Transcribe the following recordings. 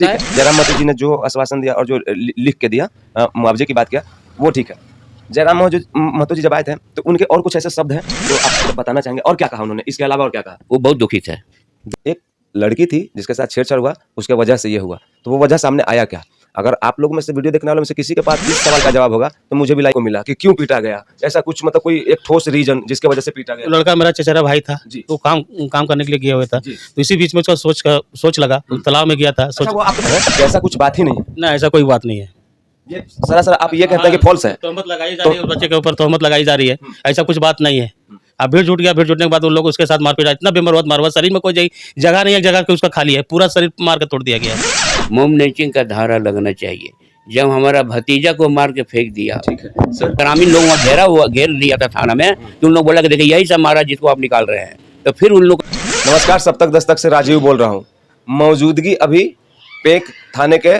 ठीक है, जयराम महतो जी ने जो आश्वासन दिया और जो लिख के दिया मुआवजे की बात किया वो ठीक है। जयराम महतो जी जब आए थे तो उनके और कुछ ऐसे शब्द हैं जो आप बताना चाहेंगे, और क्या कहा उन्होंने इसके अलावा, और क्या कहा? वो बहुत दुखी थे। एक लड़की थी जिसके साथ छेड़छाड़ हुआ, उसके वजह से ये हुआ, तो वो वजह सामने आया क्या? अगर आप लोग में से वीडियो देखने वालों में से किसी के पास इस सवाल का जवाब होगा तो मुझे भी लाइक को मिला कि क्यों पीटा गया, ऐसा कुछ मतलब कोई एक ठोस रीजन जिसके वजह से पीटा गया। लड़का मेरा चचेरा भाई था जी। तो काम करने के लिए गया हुआ था, जी। तो इसी बीच में उसका सोच लगा, तो तालाब में गया था। अच्छा, वो आपको ऐसा कुछ बात ही नहीं है? ना, ऐसा कोई बात नहीं है। ये सरासर आप ये कहते हैं कि फॉल्स है? तोहमत लगाई जा रही है, बच्चे के ऊपर तोहमत लगाई जा रही है, ऐसा कुछ बात नहीं है। अब भीड़ जुट गया, भीड़ जुटने के बाद उन लोग उसके साथ मारपीट, इतना बेमरवत मारवा, शरीर में कोई जगह नहीं है, जगह के उसका खाली है, पूरा शरीर मार के तोड़ दिया गया है। मोम नेचिंग का धारा लगना चाहिए। जब हमारा भतीजा को मार के फेंक दिया, ठीक है सर। ग्रामीण लोग वहाँ घेर लिया था थाना में, तो उन लोग बोला कि देखिए यही सब मारा जिसको आप निकाल रहे हैं, तो फिर उन लोग। नमस्कार, सब तक दस्तक से राजीव बोल रहा हूँ। मौजूदगी अभी पेक थाने के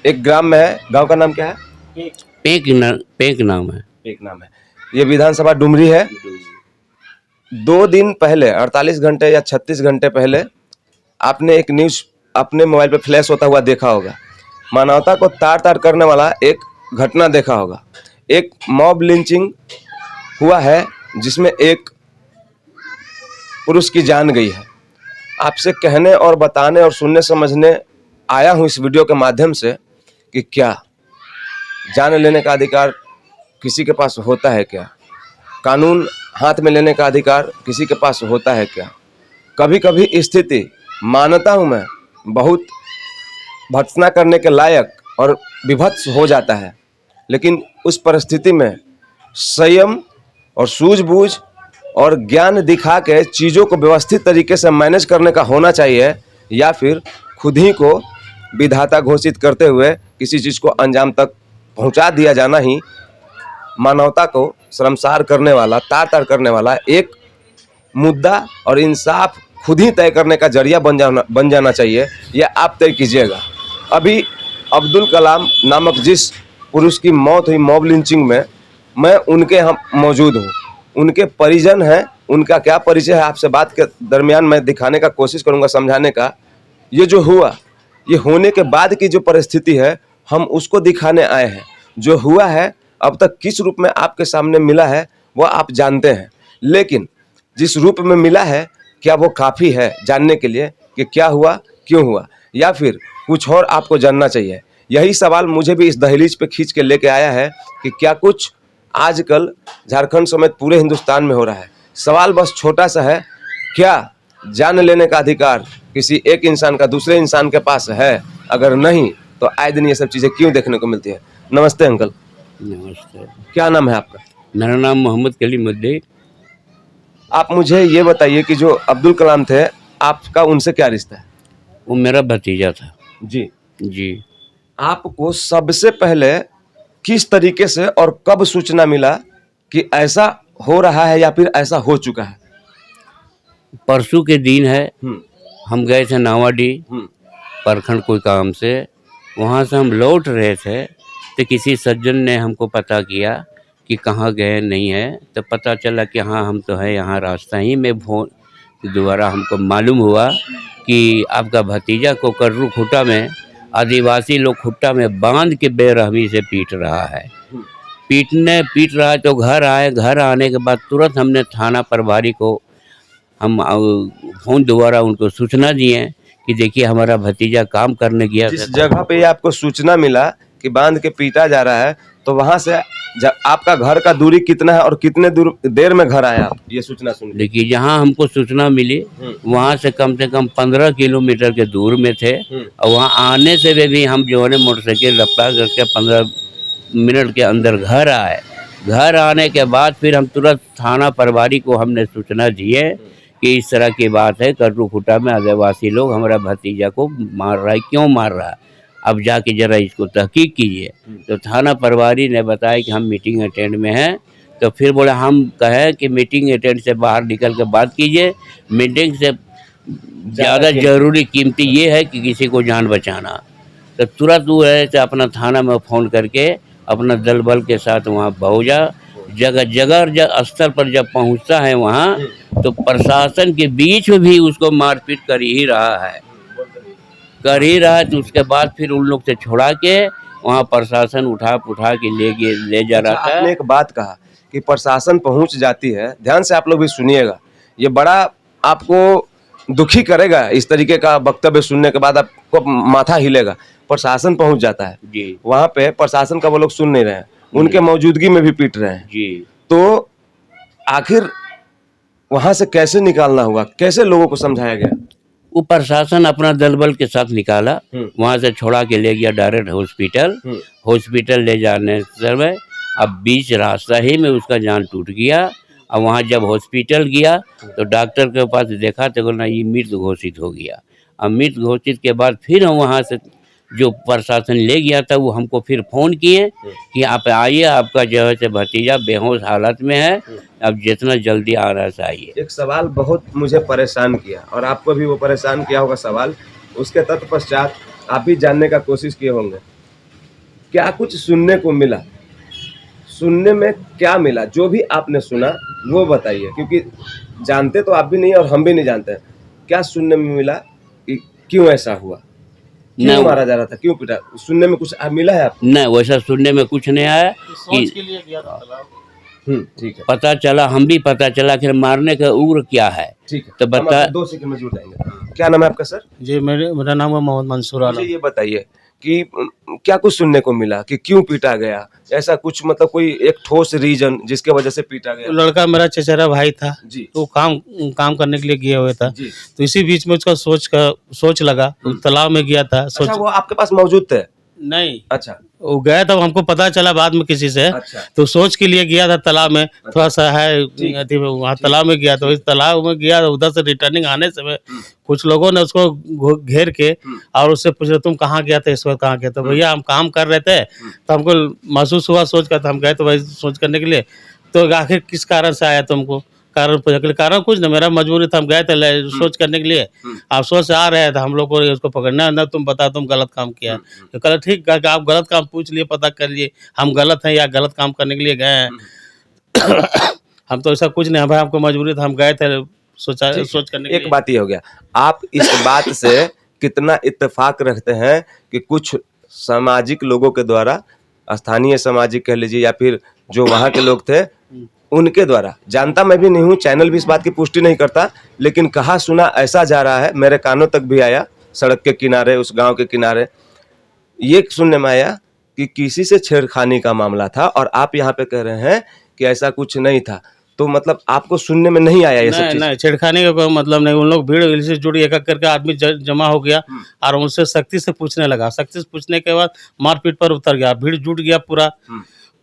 एक ग्राम में है। गांव का नाम क्या है? पेक नाम है। पेक नाम है। ये विधानसभा डुमरी है। 2 दिन पहले, 48 घंटे या 36 घंटे पहले आपने एक न्यूज़ अपने मोबाइल पे फ्लैश होता हुआ देखा होगा। मानवता को तार तार करने वाला एक घटना देखा होगा। एक मॉब लिंचिंग हुआ है जिसमें एक पुरुष की जान गई है। आपसे कहने और बताने और सुनने समझने आया हूँ इस वीडियो के माध्यम से कि क्या जान लेने का अधिकार किसी के पास होता है क्या? कानून हाथ में लेने का अधिकार किसी के पास होता है क्या? कभी कभी स्थिति, मानता हूँ मैं, बहुत भर्त्सना करने के लायक और विभत्स हो जाता है, लेकिन उस परिस्थिति में संयम और सूझबूझ और ज्ञान दिखा के चीज़ों को व्यवस्थित तरीके से मैनेज करने का होना चाहिए, या फिर खुद ही को विधाता घोषित करते हुए किसी चीज़ को अंजाम तक पहुंचा दिया जाना ही मानवता को शर्मसार करने वाला, तार तार करने वाला एक मुद्दा और इंसाफ खुद ही तय करने का जरिया बन जाना चाहिए। यह आप तय कीजिएगा। अभी अब्दुल कलाम नामक जिस पुरुष की मौत हुई मॉब लिंचिंग में, मैं उनके यहाँ मौजूद हूँ। उनके परिजन हैं, उनका क्या परिचय है आपसे बात के दरमियान मैं दिखाने का कोशिश करूँगा, समझाने का। ये जो हुआ, ये होने के बाद की जो परिस्थिति है, हम उसको दिखाने आए हैं। जो हुआ है अब तक किस रूप में आपके सामने मिला है वो आप जानते हैं, लेकिन जिस रूप में मिला है क्या वो काफ़ी है जानने के लिए कि क्या हुआ, क्यों हुआ, या फिर कुछ और आपको जानना चाहिए? यही सवाल मुझे भी इस दहलीज पे खींच के लेके आया है कि क्या कुछ आजकल झारखंड समेत पूरे हिंदुस्तान में हो रहा है। सवाल बस छोटा सा है, क्या जान लेने का अधिकार किसी एक इंसान का दूसरे इंसान के पास है? अगर नहीं तो आए दिन ये सब चीज़ें क्यों देखने को मिलती है? नमस्ते अंकल। नमस्ते। क्या नाम है आपका? मेरा नाम मोहम्मद कलीमुद्दीन। आप मुझे ये बताइए कि जो अब्दुल कलाम थे, आपका उनसे क्या रिश्ता है? वो मेरा भतीजा था। जी जी। आपको सबसे पहले किस तरीके से और कब सूचना मिला कि ऐसा हो रहा है या फिर ऐसा हो चुका है? परसों के दिन है, हम गए थे नावाडी प्रखंड कोई काम से। वहाँ से हम लौट रहे थे तो किसी सज्जन ने हमको पता किया कि कहाँ गए नहीं है, तो पता चला कि हाँ हम तो है यहाँ रास्ता ही में। फोन द्वारा हमको मालूम हुआ कि आपका भतीजा को कर्रू खुट्टा में आदिवासी लोग खुट्टा में बांध के बेरहमी से पीट रहा है। पीट रहा है तो घर आए। घर आने के बाद तुरंत हमने थाना प्रभारी को हम फोन द्वारा उनको सूचना दिए कि देखिए हमारा भतीजा काम करने गया। जिस जगह पे आपको सूचना मिला कि बांध के पीटा जा रहा है, तो वहां से आपका घर का दूरी कितना है और कितने देर में घर आया आप ये सूचना सुन? देखिए, जहाँ हमको सूचना मिली वहाँ से कम 15 किलोमीटर के दूर में थे, और वहाँ आने से भी हम जो है मोटरसाइकिल रफ्तार करके 15 मिनट के अंदर घर आए। घर आने के बाद फिर हम तुरंत थाना प्रभारी को हमने सूचना दिए कि इस तरह की बात है, कर्रू खुट्टा में आदिवासी लोग हमारा भतीजा को मार रहा है, क्यों मार रहा है, अब जाके जरा इसको तहकीक कीजिए। तो थाना प्रभारी ने बताया कि हम मीटिंग अटेंड में हैं। तो फिर बोला, हम कहें कि मीटिंग अटेंड से बाहर निकल कर बात कीजिए, मीटिंग से ज़्यादा ज़रूरी कीमती ये है कि किसी को जान बचाना। तो तुरंत वो है तो अपना थाना में फ़ोन करके अपना दल बल के साथ वहाँ पहुँचा। जगह स्थल पर जब पहुँचता है वहाँ, तो प्रशासन के बीच में भी उसको मारपीट कर ही रहा है। कर ही रहा है, तो उसके बाद फिर उन लोग से छुड़ा के वहाँ प्रशासन उठा के ले जा रहा अच्छा, था। आपने एक बात कहा कि प्रशासन पहुंच जाती है, ध्यान से आप लोग भी सुनिएगा, ये बड़ा आपको दुखी करेगा, इस तरीके का वक्तव्य सुनने के बाद आपको माथा हिलेगा। प्रशासन पहुंच जाता है, जी वहां पे प्रशासन का वो लोग सुन नहीं रहे हैं, उनके मौजूदगी में भी पीट रहे हैं, जी। तो आखिर वहां से कैसे निकालना हुआ, कैसे लोगों को समझाया गया? वो प्रशासन अपना दल बल के साथ निकाला, वहां से छोड़ा के ले गया डायरेक्ट हॉस्पिटल। हॉस्पिटल ले जाने समय अब बीच रास्ता ही में उसका जान टूट गया। अब वहाँ जब हॉस्पिटल गया तो डॉक्टर के पास देखा तो बोला ये मृत घोषित हो गया। अब मृत घोषित के बाद फिर हम वहाँ से जो प्रशासन ले गया था वो हमको फिर फ़ोन किए कि आप आइए, आपका जो है से भतीजा बेहोश हालत में है, अब जितना जल्दी आ रहा है आइए। एक सवाल बहुत मुझे परेशान किया और आपको भी वो परेशान किया होगा सवाल, उसके तत्पश्चात आप भी जानने का कोशिश किए होंगे, क्या कुछ सुनने को मिला? सुनने में क्या मिला? जो भी आपने सुना वो बताइए, क्योंकि जानते तो आप भी नहीं और हम भी नहीं जानते हैं। क्या सुनने में मिला कि क्यों ऐसा हुआ, क्यों नहीं। मारा जा रहा था, क्यों पीटा? सुनने में कुछ मिला है आपको? नहीं, वैसा सुनने में कुछ नहीं आया कि ठीक है, पता चला, हम भी पता चला कि मारने का उग्र क्या है। ठीक है, तो हम बता। आपको 2 सेकंड में जुड़ जाएंगे। क्या नाम है आपका सर? जी मेरा नाम है मोहम्मद मंसूर मुझे आलम। ये बताइए कि क्या कुछ सुनने को मिला कि क्यों पीटा गया? ऐसा कुछ मतलब कोई एक ठोस रीजन जिसके वजह से पीटा गया? लड़का मेरा चचेरा भाई था जी तो काम करने के लिए गया हुआ था, जी। तो इसी बीच में उसका सोच लगा, वो तालाब में गया था। अच्छा, वो आपके पास मौजूद थे? नहीं, अच्छा वो गया था, हमको पता चला बाद में किसी से, अच्छा तो सोच के लिए गया था तालाब में, थोड़ा सा है अथी में, वहाँ तालाब में गया, तो इस तालाब में गया, उधर से रिटर्निंग आने समय कुछ लोगों ने उसको घेर के और उससे पूछा तुम कहाँ गया था, इस वक्त कहाँ गया था? भैया हम काम कर रहे थे, तो हमको महसूस हुआ, सोच कर हम गए तो भाई सोच करने के लिए, तो आखिर किस कारण से आया तुमको? कारण पूछा के लिए, कारण कुछ नहीं, मेरा मजबूरी था, हम गए थे सोच करने के लिए, अफसोस से आ रहे थे, हम लोग को उसको पकड़ना है ना, तुम बताओ तुम गलत काम किया। तो कहा ठीक है, आप गलत काम पूछ लिए, पता कर लिए, हम गलत हैं या गलत काम करने के लिए गए हैं। हम तो ऐसा कुछ नहीं, भाई हमको मजबूरी था, हम गए थे सोच करने के एक लिए। बात ये हो गया, आप इस बात से कितना इत्तेफाक रखते हैं कि कुछ सामाजिक लोगों के द्वारा, स्थानीय सामाजिक कह लीजिए या फिर जो वहाँ के लोग थे उनके द्वारा, जानता मैं भी नहीं हूँ, चैनल भी इस बात की पुष्टि नहीं करता, लेकिन कहा सुना ऐसा जा रहा है, मेरे कानों तक भी आया, सड़क के किनारे, उस गांव के किनारे ये सुनने में आया कि किसी से छेड़खानी का मामला था और आप यहाँ पे कह रहे हैं कि ऐसा कुछ नहीं था। तो मतलब आपको सुनने में नहीं आया ये सब नहीं चीज? नहीं, छेड़खानी का कोई मतलब नहीं, उन लोग भीड़ से जुड़ी एक एक करके आदमी जमा हो गया और उनसे सख्ती से पूछने लगा, सख्ती से पूछने के बाद मारपीट पर उतर गया, भीड़ जुट गया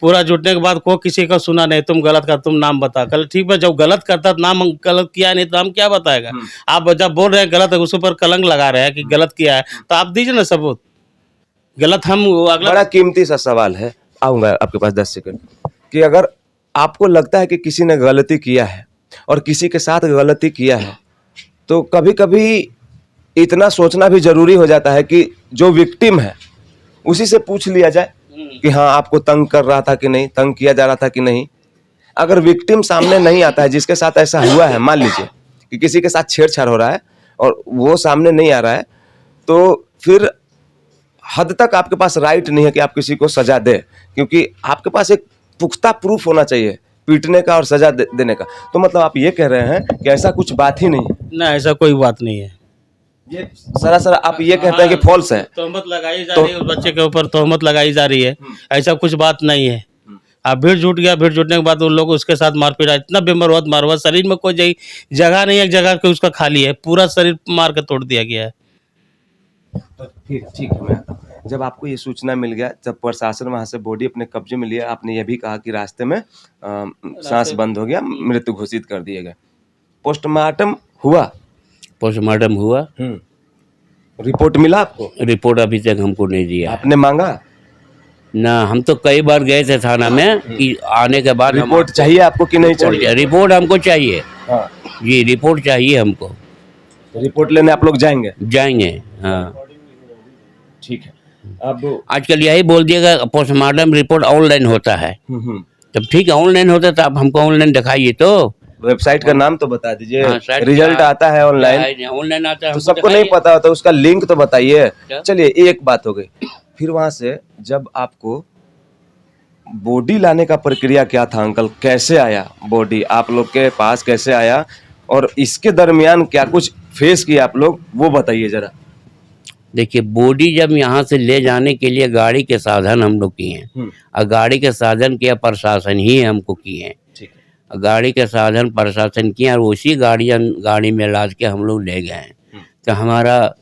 पूरा जुटने के बाद कोई किसी का सुना नहीं, तुम गलत कर, तुम नाम बता। कल ठीक है, जब गलत करता तो नाम गलत किया नहीं तो हम क्या बताएगा? आप जब बोल रहे हैं गलत है, उसके ऊपर कलंक लगा रहे हैं कि गलत किया है, तो आप दीजिए ना सबूत। गलत हम अगला बड़ा कीमती सा सवाल है, आऊंगा आपके पास 10 सेकंड, कि अगर आपको लगता है कि किसी ने गलती किया है और किसी के साथ गलती किया है, तो कभी कभी इतना सोचना भी जरूरी हो जाता है कि जो विक्टिम है उसी से पूछ लिया जाए कि हाँ आपको तंग कर रहा था कि नहीं, तंग किया जा रहा था कि नहीं। अगर विक्टिम सामने नहीं आता है, जिसके साथ ऐसा हुआ है, मान लीजिए कि किसी के साथ छेड़छाड़ हो रहा है और वो सामने नहीं आ रहा है, तो फिर हद तक आपके पास राइट नहीं है कि आप किसी को सजा दे, क्योंकि आपके पास एक पुख्ता प्रूफ होना चाहिए पीटने का और सजा देने का। तो मतलब आप ये कह रहे हैं कि ऐसा कुछ बात ही नहीं है? ना, ऐसा कोई बात नहीं है। ये सरासर आप ये कहते हैं कि फॉल्स है? तोहमत लगाई जा रही है, उस बच्चे के ऊपर तोहमत लगाई जा रही है, ऐसा कुछ बात नहीं है। अब भीड़ जुट गया, भीड़ जुटने के बाद उन लोग उसके साथ मारपीट, इतना बेमरवत मारवा, शरीर में कोई जगह नहीं, एक जगह पे उसका खाली है, पूरा शरीर मार के तोड़ दिया गया है। ठीक है, मैं आता हूँ। जब आपको ये सूचना मिल गया, जब प्रशासन वहां से बॉडी अपने कब्जे में लिया, आपने ये भी कहा कि रास्ते में सांस बंद हो गया, मृत्यु घोषित कर दिए गए, पोस्टमार्टम हुआ? पोस्टमार्टम हुआ, रिपोर्ट मिला आपको? रिपोर्ट अभी तक हमको नहीं दिया। आपने मांगा? ना, हम तो कई बार गए थे थाना में कि आने के बाद रिपोर्ट चाहिए आपको कि नहीं चाहिए? रिपोर्ट हमको चाहिए। हाँ, जी, रिपोर्ट चाहिए हमको। रिपोर्ट लेने आप लोग जाएंगे? जाएंगे, हाँ। ठीक है। अब आजकल यही बोल दिएगा पोस्टमार्टम रिपोर्ट ऑनलाइन होता है, तब ठीक है, ऑनलाइन होता तो आप हमको ऑनलाइन दिखाइए तो वेबसाइट का नाम तो बता दीजिए। हाँ, साइट रिजल्ट का- आता है ऑनलाइन, ऑनलाइन आता है, तो हमको सबको नहीं दिखाइए। पता होता, उसका लिंक तो बताइए। क्या? चलिए, एक बात हो गई। फिर वहां से जब आपको बॉडी लाने का प्रक्रिया क्या था अंकल, कैसे आया बॉडी आप लोग के पास, कैसे आया, और इसके दरमियान क्या कुछ फेस किया आप लोग, वो बताइए जरा। देखिए, बॉडी जब यहाँ से ले जाने के लिए गाड़ी के साधन हम लोग किए हैं, और गाड़ी के साधन किया प्रशासन ही हमको किए हैं। ठीक है। और गाड़ी के साधन प्रशासन किए और उसी गाड़ी में लाद के हम लोग ले गए हैं। तो हमारा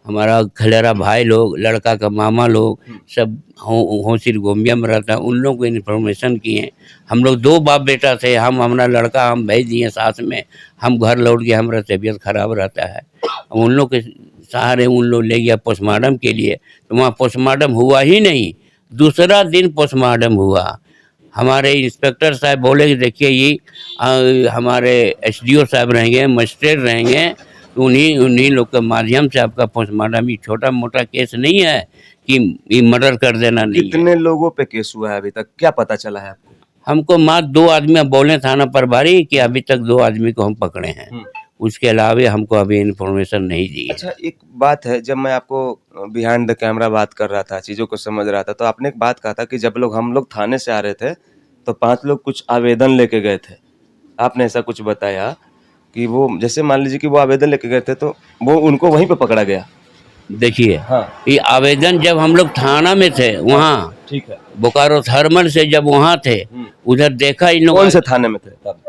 हमारा खलेरा भाई लोग, लड़का का मामा लोग सब होशिर गोमिया में रहता है, उन लोग को इन्फॉर्मेशन किए। हम लोग 2 बाप बेटा थे, हमारा लड़का हम भेज दिए साथ में, हम घर लौट गए, हमारा तबीयत खराब रहता है। उन लोग के सहारे उन लोग ले गया पोस्टमार्टम के लिए, तो वहाँ पोस्टमार्टम हुआ ही नहीं। दूसरा दिन पोस्टमार्टम हुआ। हमारे इंस्पेक्टर साहब बोले कि देखिए ये हमारे एसडीओ साहब रहेंगे, मजिस्ट्रेट रहेंगे, तो उन्हीं लोग के माध्यम से आपका पोस्टमार्टम, ये छोटा मोटा केस नहीं है कि ये मर्डर कर देना नहीं है। कितने लोगों पे केस हुआ है अभी तक, क्या पता चला है आपको? हमको मात्र 2 आदमी बोले थाना प्रभारी कि अभी तक 2 आदमी को हम पकड़े हैं, उसके अलावा हमको अभी इन्फॉर्मेशन नहीं दी है। अच्छा, एक बात है, जब मैं आपको बिहाइंड द कैमरा बात कर रहा था, चीज़ों को समझ रहा था, तो आपने एक बात कहा था कि जब हम लोग थाने से आ रहे थे तो 5 लोग कुछ आवेदन लेके गए थे। आपने ऐसा कुछ बताया कि वो, जैसे मान लीजिए कि वो आवेदन लेके गए थे तो वो उनको वहीं पे पकड़ा गया। देखिए, हाँ, ये आवेदन जब हम लोग थाना में थे वहाँ, ठीक है। बोकारो थर्मल से जब वहाँ थे, उधर देखा इन लोग, कौन से थाने में थे तब?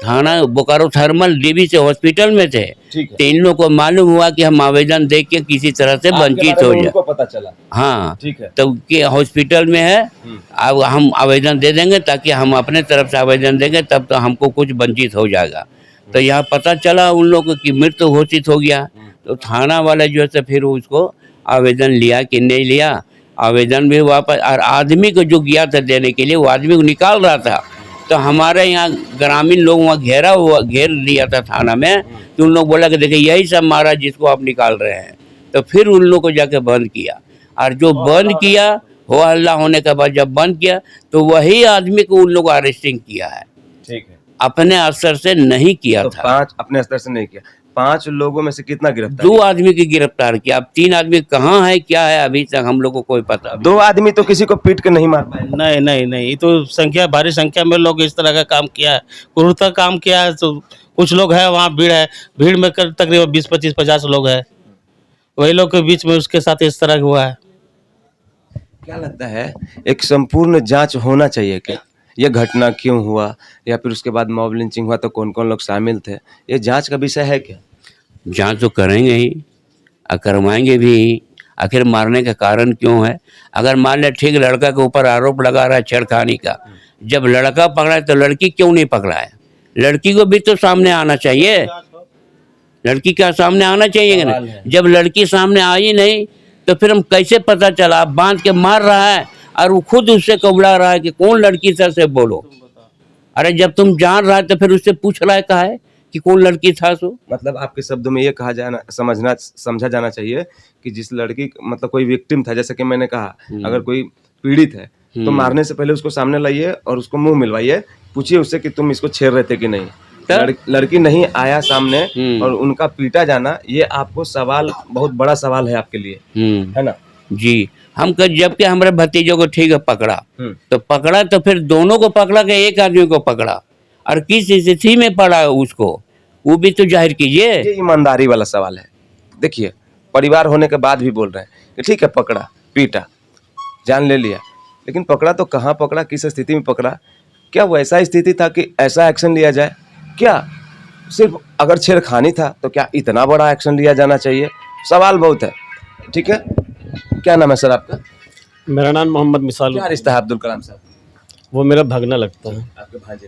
थाना बोकारो थर्मल डीबी से हॉस्पिटल में थे। ठीक है। तो इन लोग को मालूम हुआ कि हम आवेदन देख के किसी तरह से आपके वंचित बारे हो में जाए। उनको पता चला। हाँ, ठीक है। तो कि हॉस्पिटल में है, अब हम आवेदन दे देंगे, ताकि हम अपने तरफ से आवेदन देंगे तब तो हमको कुछ वंचित हो जाएगा। तो यहाँ पता चला उन लोगों की मृत्यु घोषित हो गया। तो थाना वाले जो है फिर उसको आवेदन लिया कि नहीं लिया, आवेदन भी वापस, और आदमी को जो गया था देने के लिए वो आदमी को निकाल रहा था। तो हमारे यहाँ ग्रामीण लोग वहाँ घेर लिया था थाना में, तो उन लोग बोला कि देखिए यही सब महाराज जिसको आप निकाल रहे हैं। तो फिर उन लोग को जाके बंद किया, और जो बंद किया, हो हल्ला होने के बाद जब बंद किया तो वही आदमी को उन लोग अरेस्टिंग किया है। ठीक है। अपने स्तर से नहीं किया तो था। 5 अपने स्तर से नहीं किया। 5 लोगों में से कितना गिरफ्तार 2 किया? आदमी की गिरफ्तार किया। अब 3 आदमी कहाँ है क्या है अभी तक हम लोग को कोई पता। 2 आदमी तो किसी को पीट के नहीं मार पाए। नहीं नहीं नहीं, ये तो संख्या, भारी संख्या में लोग इस तरह का काम किया है, क्रूरता काम किया है। तो कुछ लोग है वहाँ, भीड़ है, भीड़ में तकरीबन 20, 25, 50 लोग हैं, वही लोग के बीच में उसके साथ इस तरह हुआ है। क्या लगता है, एक संपूर्ण जांच होना चाहिए क्या? ये घटना क्यों हुआ, या फिर उसके बाद मॉब लिंचिंग हुआ तो कौन-कौन लोग शामिल थे, ये जांच का विषय है क्या? जांच तो करेंगे ही और करवाएंगे भी। आखिर मारने का कारण क्यों है? अगर मान ले ठीक लड़का के ऊपर आरोप लगा रहा है छेड़खानी का, जब लड़का पकड़ा है तो लड़की क्यों नहीं पकड़ा है? लड़की को भी तो सामने आना चाहिए, लड़की का सामने आना चाहिए कि नहीं? जब लड़की सामने आई नहीं तो फिर हम कैसे पता चला? बांध के मार रहा है और वो खुद उससे कबुला रहा है कि कौन लड़की था, से बोलो। अरे जब तुम जान रहा है तो फिर उससे पूछ रहा है कहा है कि कौन लड़की था सो? मतलब आपके शब्दों में ये कहा जाना, समझा जाना चाहिए कि जिस लड़की, मतलब कोई विक्टिम था, जैसे कि मैंने कहा, अगर कोई पीड़ित है तो मारने से पहले उसको सामने लाइए और उसको मुंह मिलवाइए, पूछिए उससे कि तुम इसको छेड़ रहे थे कि नहीं। लड़की नहीं आया सामने और उनका पीटा जाना, ये आपको सवाल, बहुत बड़ा सवाल है आपके लिए, है ना? जी, हम जबकि हमारे भतीजों को ठीक है पकड़ा, तो पकड़ा तो फिर दोनों को पकड़ा कि एक आदमी को पकड़ा, और किस स्थिति में पड़ा उसको, वो भी तो जाहिर कीजिए। ये ईमानदारी वाला सवाल है। देखिए, परिवार होने के बाद भी बोल रहे हैं कि ठीक है, पकड़ा, पीटा, जान ले लिया, लेकिन पकड़ा तो कहाँ पकड़ा, किस स्थिति में पकड़ा? क्या वो ऐसा स्थिति था कि ऐसा एक्शन लिया जाए? क्या सिर्फ अगर छेड़खानी था तो क्या इतना बड़ा एक्शन लिया जाना चाहिए? सवाल बहुत है। ठीक है, क्या नाम है सर आपका? मेरा नाम मोहम्मद मिसाल। क्या रिश्ता है अब्दुल कलाम साहब? वो मेरा भगना लगता है। आपके भांजे।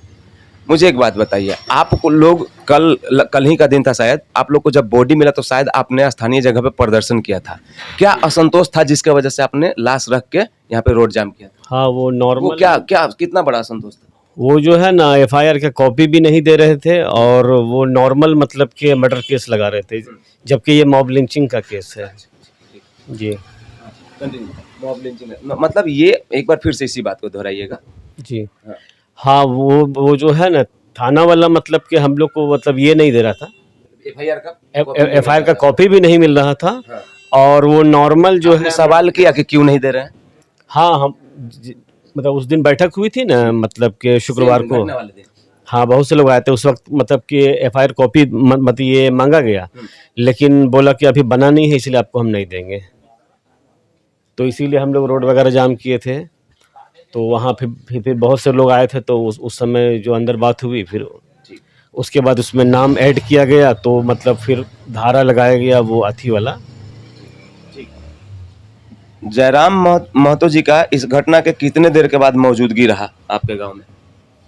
मुझे एक बात बताइए, आपको लोग कल ही का दिन था शायद, आप लोग को जब बॉडी मिला तो शायद आपने स्थानीय जगह पे प्रदर्शन किया था। क्या असंतोष था जिसके वजह से आपने लाश रख के यहाँ पे रोड जाम किया था? हाँ, वो नॉर्मल, वो क्या कितना बड़ा असंतोष था? वो जो है ना, एफआईआर का कॉपी भी नहीं दे रहे थे, और वो नॉर्मल मतलब कि मर्डर केस लगा रहे थे, जबकि ये मॉब लिंचिंग का केस है। जी मॉब लिंचिंग, मतलब ये एक बार फिर से इसी बात को दोहराइएगा। जी। हाँ, वो जो है ना, थाना वाला मतलब कि हम लोग को मतलब ये नहीं दे रहा था, FIR का FIR का कॉपी भी नहीं मिल रहा था। हाँ। और वो नॉर्मल जो आपने है, सवाल किया कि क्यों नहीं दे रहे हैं? हाँ हम मतलब उस दिन बैठक हुई थी ना, मतलब कि शुक्रवार को, घटना वाले दिन। हाँ बहुत से लोग आए थे उस वक्त, मतलब कि FIR कॉपी मतलब ये मांगा गया, लेकिन बोला कि अभी बना नहीं है इसलिए आपको हम नहीं देंगे। तो इसीलिए हम लोग रोड वगैरह जाम किए थे। तो वहाँ फिर बहुत से लोग आए थे, तो उस समय जो अंदर बात हुई, फिर उसके बाद उसमें नाम ऐड किया गया, तो मतलब फिर धारा लगाया गया वो अथी वाला। जयराम महतो जी का इस घटना के कितने देर के बाद मौजूदगी रहा आपके गांव में?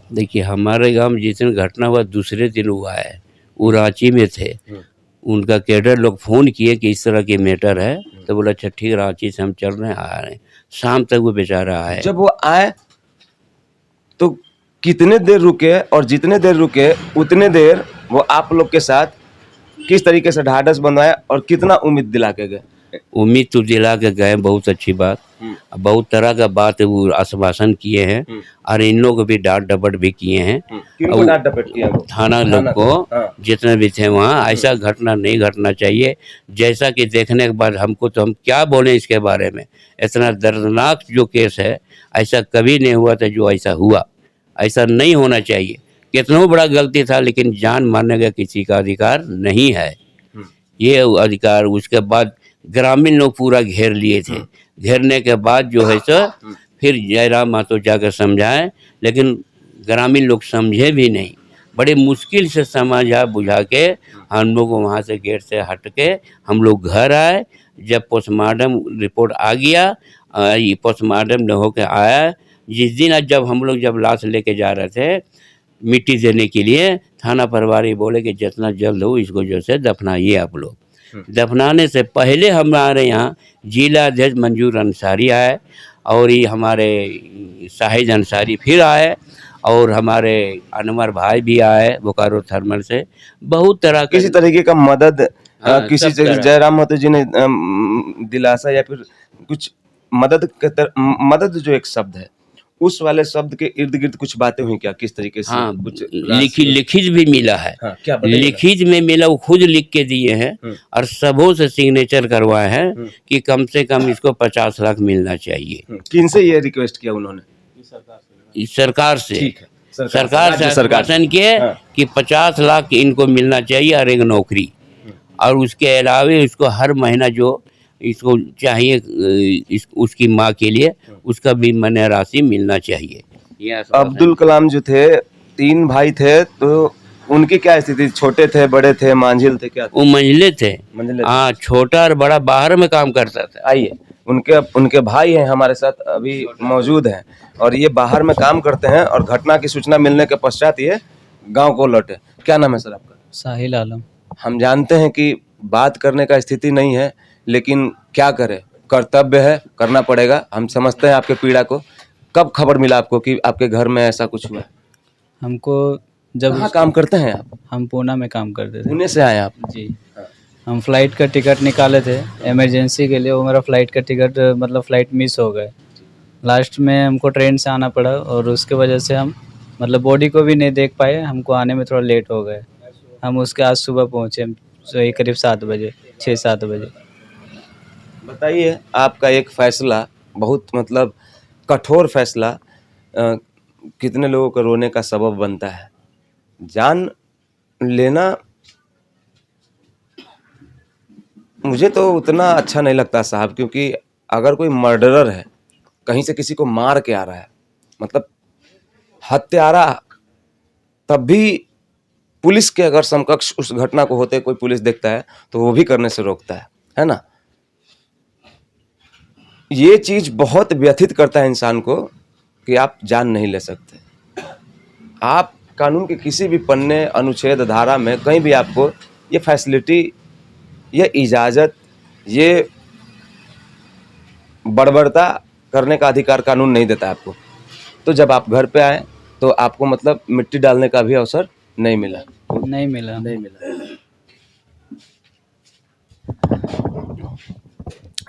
देखिए हमारे गांव में जिस दिन घटना हुआ दूसरे दिन हुआ है, वो रांची में थे। उनका कैडर लोग फ़ोन किए कि इस तरह की मैटर है, तो बोला अच्छा ठीक, रांची से हम चल रहे हैं, आ रहे हैं। शाम तक वो बेचारा आए। जब वो आए तो कितने देर रुके, और जितने देर रुके उतने देर वो आप लोग के साथ किस तरीके से ढाढ़स बंधवाए और कितना उम्मीद दिला के गए? उम्मीद तो दिला के गए, बहुत अच्छी बात। बहुत तरह का बात वो आश्वासन किए हैं, और इन लोग को भी डांट डपट भी किए हैं। किनको और डांट डपट किया वो? थाना लोग को, हाँ। जितने भी थे वहाँ, ऐसा घटना नहीं घटना चाहिए। जैसा कि देखने के बाद हमको, तो हम क्या बोलें इसके बारे में। इतना दर्दनाक जो केस है, ऐसा कभी नहीं हुआ था जो ऐसा हुआ। ऐसा नहीं होना चाहिए। कितना बड़ा गलती था, लेकिन जान मारने का किसी का अधिकार नहीं है। ये अधिकार उसके बाद ग्रामीण लोग पूरा घेर लिए थे। घेरने के बाद जो है सो फिर जयराम महतो जाकर समझाएं, लेकिन ग्रामीण लोग समझे भी नहीं। बड़े मुश्किल से समझा बुझा के हम लोग वहाँ से गेट से हट के हम लोग घर आए। जब पोस्टमार्टम रिपोर्ट आ गया, ये पोस्टमार्टम होकर आया, जिस दिन जब हम लोग जब लाश लेके जा रहे थे मिट्टी देने के लिए, थाना प्रभारी बोले कि जितना जल्द हो इसको जो है दफनाइए आप लोग। दफनाने से पहले हमारे यहाँ जिला अध्यक्ष मंजूर अंसारी आए, और ये हमारे शाहिद अंसारी फिर आए, और हमारे अनवर भाई भी आए बोकारो थर्मल से। बहुत तरह का किसी तरीके का मदद हाँ, किसी सब से तरह। जयराम महतो जी ने दिलासा या फिर कुछ मदद मदद जो एक शब्द है, उस वाले शब्द के इर्द गिर्द कुछ बातें हुई क्या? किस तरीके से हाँ, कुछ लिखित भी मिला है। हाँ, क्या बताइए? लिखित में मिला, वो खुद लिख के दिए हैं, और सबों से सिग्नेचर करवाए हैं कि कम से कम इसको 50 लाख मिलना चाहिए। किन से ये रिक्वेस्ट किया उन्होंने? इस सरकार से। ठीक है, सरकार से राज्य सरकार से। आश्वासन किए हाँ। कि 50 लाख इनको मिलना चाहिए, और एक नौकरी, और उसके अलावा इसको हर महीना जो इसको चाहिए उसकी माँ के लिए, उसका भी मने राशि मिलना चाहिए। ये आश्वासन। अब्दुल कलाम जो थे, 3 भाई थे, तो उनकी क्या स्थिति? छोटे थे, बड़े थे, मांझिल थे, क्या थे? वो मंझले थे। मंझले थे। हाँ, छोटा और बड़ा बाहर में काम करता था। आइए, उनके भाई हैं हमारे साथ अभी मौजूद हैं, और ये बाहर में काम करते हैं, और घटना की सूचना मिलने के पश्चात ये गांव को लौटे। क्या नाम है सर आपका? साहिल आलम। हम जानते हैं कि बात करने का स्थिति नहीं है, लेकिन क्या करें, कर्तव्य है, करना पड़ेगा। हम समझते हैं आपके पीड़ा को। कब खबर मिला आपको कि आपके घर में ऐसा कुछ हुआ? हमको जब कहाँ काम करते हैं आप? हम पूना में काम करते थे। पुणे से आए आप? जी। हम फ्लाइट का टिकट निकाले थे इमरजेंसी के लिए। वो मेरा फ्लाइट का टिकट मतलब फ्लाइट मिस हो गए। लास्ट में हमको ट्रेन से आना पड़ा, और उसके वजह से हम मतलब बॉडी को भी नहीं देख पाए। हमको आने में थोड़ा लेट हो गए। हम उसके आज सुबह पहुँचे, तो करीब 7 बजे, 6-7 बजे। बताइए, आपका एक फैसला, बहुत मतलब कठोर फैसला, कितने लोगों को रोने का सबब बनता है। जान लेना मुझे तो उतना अच्छा नहीं लगता साहब, क्योंकि अगर कोई मर्डरर है, कहीं से किसी को मार के आ रहा है, मतलब हत्यारा, तब भी पुलिस के अगर समकक्ष उस घटना को होते कोई पुलिस देखता है तो वो भी करने से रोकता है ना? ये चीज बहुत व्यथित करता है इंसान को कि आप जान नहीं ले सकते। आप कानून के किसी भी पन्ने, अनुच्छेद, धारा में कहीं भी आपको ये फैसिलिटी, ये इजाज़त, ये बर्बरता करने का अधिकार कानून नहीं देता आपको। तो जब आप घर पे आए तो आपको मतलब मिट्टी डालने का भी अवसर नहीं मिला। नहीं मिला।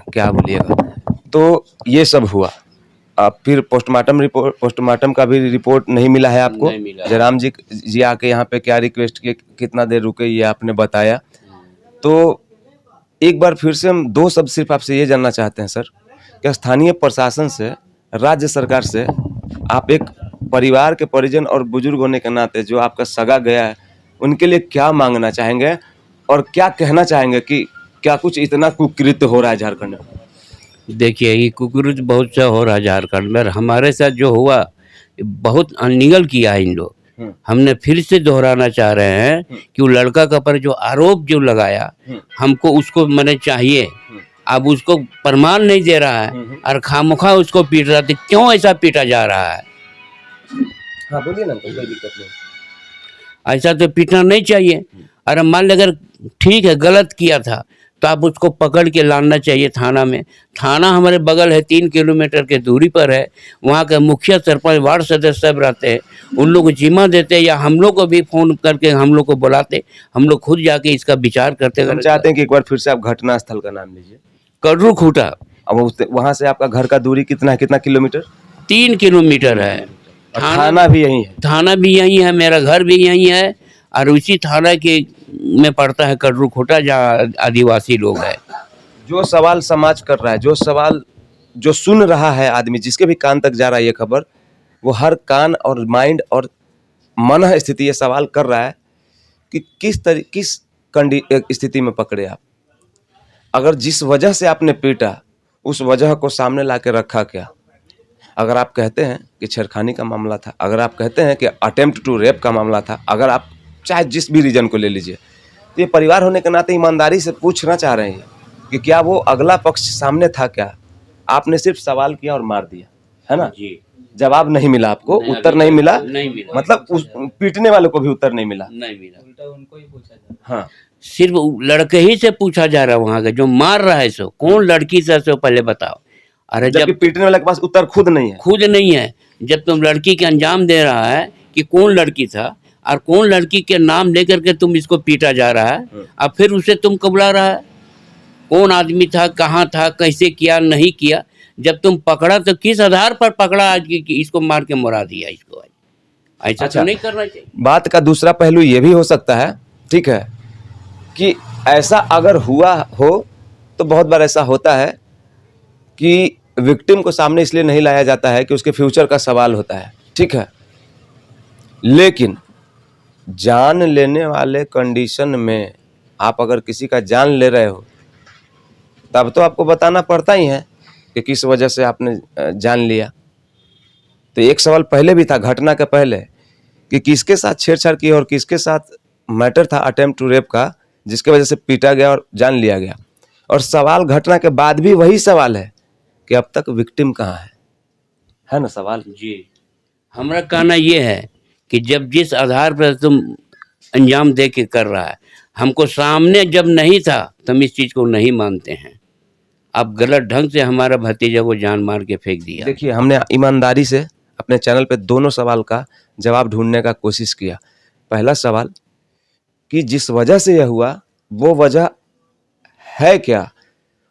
क्या बोलिएगा। तो ये सब हुआ, फिर पोस्टमार्टम का भी रिपोर्ट नहीं मिला है आपको? नहीं मिला। जयराम जी आके यहाँ पे क्या रिक्वेस्ट किए, कितना देर रुके, ये आपने बताया। तो एक बार फिर से हम दो शब्द सिर्फ आपसे ये जानना चाहते हैं सर, कि स्थानीय प्रशासन से, राज्य सरकार से आप एक परिवार के परिजन और बुजुर्ग होने के नाते जो आपका सगा गया है, उनके लिए क्या मांगना चाहेंगे और क्या कहना चाहेंगे कि क्या कुछ इतना कुकृत्य हो रहा है झारखंड में? देखिए, ये कुकुरुच बहुत सा हो रहा है झारखंड में, और हमारे साथ जो हुआ बहुत अनलीगल किया है इन लोग। हमने फिर से दोहराना चाह रहे हैं कि वो लड़का का पर जो आरोप जो लगाया, हमको उसको मैंने चाहिए। अब उसको प्रमाण नहीं दे रहा है और खामोखा उसको पीट रहा है। तो क्यों ऐसा पीटा जा रहा है? हाँ बोलिए ना, कोई दिक्कत नहीं। ऐसा तो पीटना नहीं चाहिए। अरे मान ली अगर ठीक है गलत किया था तो आप उसको पकड़ के लाना चाहिए थाना में। थाना हमारे बगल है, 3 किलोमीटर के दूरी पर है। वहाँ के मुखिया, सरपंच, वार्ड सदस्य सब रहते हैं। उन लोग को जिम्मा देते या हम लोग को भी फ़ोन करके हम लोग को बुलाते, हम लोग खुद जाके इसका विचार करते। हम चाहते हैं कि एक बार फिर से आप घटना स्थल का नाम लीजिए। कड़रू खूटा। अब वहाँ से आपका घर का दूरी कितना है, कितना किलोमीटर? 3 किलोमीटर है। और थाना भी यही है? थाना भी यहीं है, मेरा घर भी यहीं है, और उसी थाना के में पड़ता है कड़रू खूटा, जहाँ आदिवासी लोग हैं। जो सवाल समाज कर रहा है, जो सवाल जो सुन रहा है आदमी, जिसके भी कान तक जा रहा है ये खबर, वो हर कान और माइंड और मन स्थिति ये सवाल कर रहा है कि किस स्थिति में पकड़े आप। अगर जिस वजह से आपने पीटा, उस वजह को सामने ला के रखा क्या? अगर आप कहते हैं कि छेड़खानी का मामला था, अगर आप कहते हैं कि अटेम्प्ट टू रेप का मामला था, अगर आप चाहे जिस भी रीजन को ले लीजिए, तो ये परिवार होने के नाते ईमानदारी से पूछना चाह रहे हैं कि क्या वो अगला पक्ष सामने था क्या? आपने सिर्फ सवाल किया और मार दिया, है ना? जी। जवाब नहीं मिला आपको, नहीं, उत्तर अभी नहीं मिला, नहीं मिला। मतलब उस पीटने वालों को भी उत्तर नहीं मिला। नहीं मिला। उल्टा उनको ही पूछा जाए। हाँ, सिर्फ लड़के ही से पूछा जा रहा है वहाँ का जो मार रहा है, सो कौन लड़की से, सो पहले बताओ। अरे जबकि जब पीटने वाले के पास उत्तर खुद नहीं है। खुद नहीं है, जब तुम लड़की के अंजाम दे रहा है कि कौन लड़की था और कौन लड़की के नाम लेकर के तुम इसको पीटा जा रहा है, अब फिर उसे तुम कबुला रहा है कौन आदमी था, कहाँ था, कैसे किया, नहीं किया। जब तुम पकड़ा तो किस आधार पर पकड़ा आज कि इसको मार के मरा दिया इसको? आज ऐसा अच्छा। तो नहीं करना चाहिए। बात का दूसरा पहलू ये भी हो सकता है, ठीक है, कि ऐसा अगर हुआ हो तो बहुत बार ऐसा होता है कि विक्टिम को सामने इसलिए नहीं लाया जाता है कि उसके फ्यूचर का सवाल होता है, ठीक है, लेकिन जान लेने वाले कंडीशन में आप अगर किसी का जान ले रहे हो तब तो आपको बताना पड़ता ही है कि किस वजह से आपने जान लिया। तो एक सवाल पहले भी था, घटना के पहले, कि किसके साथ छेड़छाड़ की और किसके साथ मैटर था अटेम्प्ट टू रेप का, जिसके वजह से पीटा गया और जान लिया गया। और सवाल घटना के बाद भी वही सवाल है कि अब तक विक्टिम कहाँ है ना सवाल? जी, हमारा कहना ये है कि जब जिस आधार पर तुम अंजाम दे के कर रहा है, हमको सामने जब नहीं था तो हम इस चीज़ को नहीं मानते हैं। अब गलत ढंग से हमारा भतीजा को जान मार के फेंक दिया। देखिए, हमने ईमानदारी से अपने चैनल पे दोनों सवाल का जवाब ढूंढने का कोशिश किया। पहला सवाल कि जिस वजह से यह हुआ वो वजह है क्या,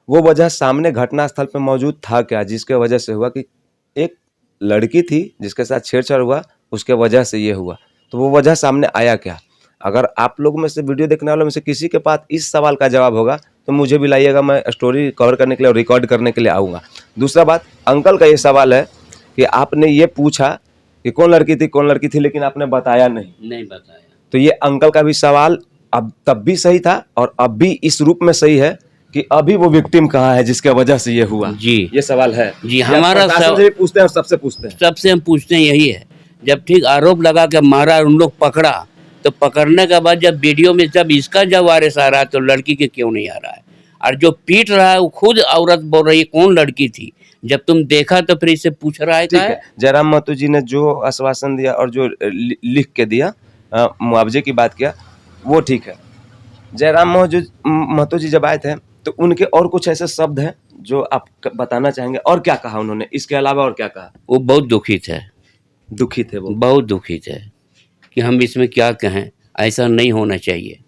वो वजह सामने घटनास्थल पे मौजूद था क्या, जिसके वजह से हुआ कि एक लड़की थी जिसके साथ छेड़छाड़ हुआ, उसके वजह से ये हुआ, तो वो वजह सामने आया क्या? अगर आप लोगों में से, वीडियो देखने वालों में से किसी के पास इस सवाल का जवाब होगा तो मुझे भी लाइएगा, मैं स्टोरी कवर करने के लिए और रिकॉर्ड करने के लिए आऊँगा। दूसरा बात, अंकल का ये सवाल है कि आपने ये पूछा कि कौन लड़की थी, लेकिन आपने बताया नहीं बताया। तो ये अंकल का भी सवाल अब तब भी सही था और अब भी इस रूप में सही है कि अभी वो विक्टिम कहाँ है जिसके वजह से ये हुआ। जी, ये सवाल है जी, ये हमारा प्रशासन से भी पूछते हैं और सबसे पूछते हैं। सबसे हम पूछते हैं यही है। जब ठीक आरोप लगा के मारा, उन लोग पकड़ा, तो पकड़ने के बाद जब वीडियो में जब इसका जब वारिस आ रहा है तो लड़की के क्यों नहीं आ रहा है? और जो पीट रहा है वो खुद औरत बोल रही है कौन लड़की थी। जब तुम देखा तो फिर इससे पूछ रहा है। ठीक है, जयराम महतो जी ने जो आश्वासन दिया और जो लिख के दिया, मुआवजे की बात किया, वो ठीक है। जयराम महतो जी जब आए थे तो उनके और कुछ ऐसे शब्द हैं जो आप बताना चाहेंगे, और क्या कहा उन्होंने इसके अलावा, और क्या कहा? वो बहुत दुखित है, दुखी थे वो, बहुत दुखित है कि हम इसमें क्या कहें, ऐसा नहीं होना चाहिए।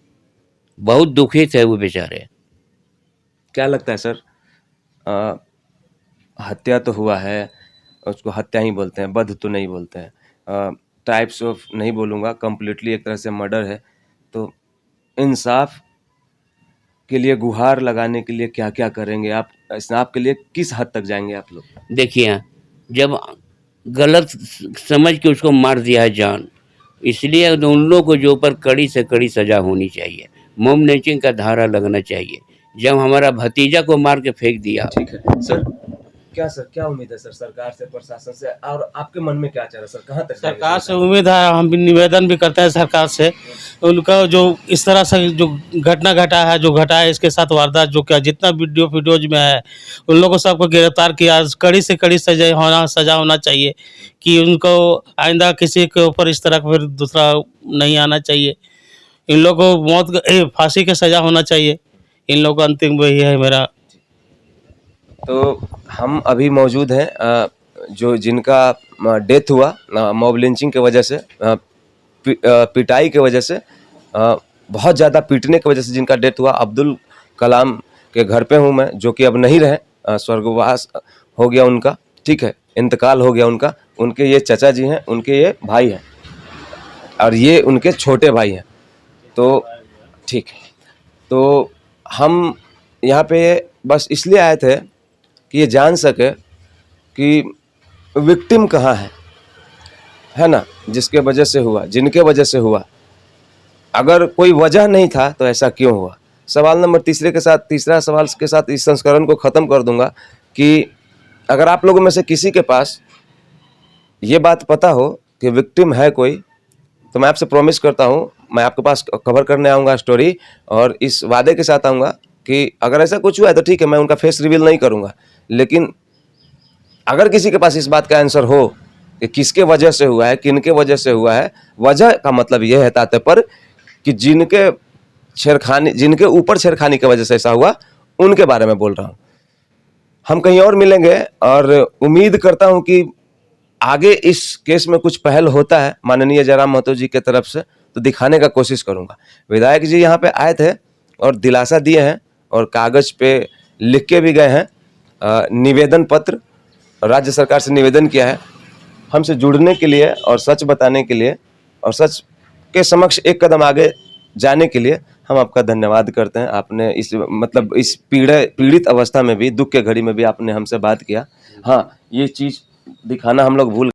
बहुत दुखित है वो बेचारे। क्या लगता है सर, हत्या तो हुआ है, उसको हत्या ही बोलते हैं, वध तो नहीं बोलते हैं, टाइप्स ऑफ नहीं बोलूँगा, कम्प्लीटली एक तरह से मर्डर है। तो इंसाफ के लिए गुहार लगाने के लिए क्या क्या करेंगे आप? इंसाफ के लिए किस हद तक जाएंगे आप लोग? देखिए, जब गलत समझ के उसको मार दिया है जान, इसलिए उन लोगों को जो ऊपर कड़ी से कड़ी सज़ा होनी चाहिए, मोम लिंचिंग का धारा लगना चाहिए। जब हमारा भतीजा को मार के फेंक दिया, ठीक है सर, क्या उम्मीद है सर सरकार से, प्रशासन से, और आपके मन में क्या चल रहा है सर, कहाँ तक जाएंगे सरकार से उम्मीद है, हम भी निवेदन भी करते हैं सरकार से, उनका जो इस तरह से जो घटना घटा है, जो घटा है इसके साथ वारदात जो क्या जितना वीडियोज में है, उन लोगों को सबको गिरफ्तार किया, कड़ी से कड़ी सजा होना चाहिए कि उनको आइंदा किसी के ऊपर इस तरह का फिर दूसरा नहीं आना चाहिए। इन लोगों को फांसी की सजा होना चाहिए। इन लोगों का अंतिम वही है मेरा। तो हम अभी मौजूद हैं जो जिनका डेथ हुआ मॉब लिंचिंग की वजह से, पिटाई की वजह से, बहुत ज़्यादा पीटने की वजह से जिनका डेथ हुआ, अब्दुल कलाम के घर पे हूँ मैं, जो कि अब नहीं रहे, स्वर्गवास हो गया उनका, ठीक है, इंतकाल हो गया उनका। उनके ये चचा जी हैं, उनके ये भाई हैं, और ये उनके छोटे भाई हैं। तो ठीक है, तो हम यहाँ पे बस इसलिए आए थे कि ये जान सके कि विक्टिम कहाँ है ना, जिसके वजह से हुआ, जिनके वजह से हुआ। अगर कोई वजह नहीं था तो ऐसा क्यों हुआ? सवाल नंबर तीसरा सवाल के साथ इस संस्करण को ख़त्म कर दूंगा कि अगर आप लोगों में से किसी के पास ये बात पता हो कि विक्टिम है कोई, तो मैं आपसे प्रॉमिस करता हूँ, मैं आपके पास कवर करने आऊँगा स्टोरी, और इस वादे के साथ आऊँगा कि अगर ऐसा कुछ हुआ है तो ठीक है, मैं उनका फेस रिवील नहीं करूँगा, लेकिन अगर किसी के पास इस बात का आंसर हो कि किसके वजह से हुआ है, किनके वजह से हुआ है, वजह का मतलब यह है ताते पर कि जिनके ऊपर छेड़खानी की वजह से ऐसा हुआ, उनके बारे में बोल रहा हूँ। हम कहीं और मिलेंगे, और उम्मीद करता हूँ कि आगे इस केस में कुछ पहल होता है माननीय जयराम महतो जी के तरफ से, तो दिखाने का कोशिश करूँगा। विधायक जी यहाँ पे आए थे और दिलासा दिए हैं, और कागज पे लिख के भी गए हैं, निवेदन पत्र राज्य सरकार से निवेदन किया है हमसे जुड़ने के लिए और सच बताने के लिए, और सच के समक्ष एक कदम आगे जाने के लिए हम आपका धन्यवाद करते हैं। आपने इस पीड़ित अवस्था में भी, दुख के घड़ी में भी आपने हमसे बात किया। हाँ, ये चीज़ दिखाना हम लोग भूल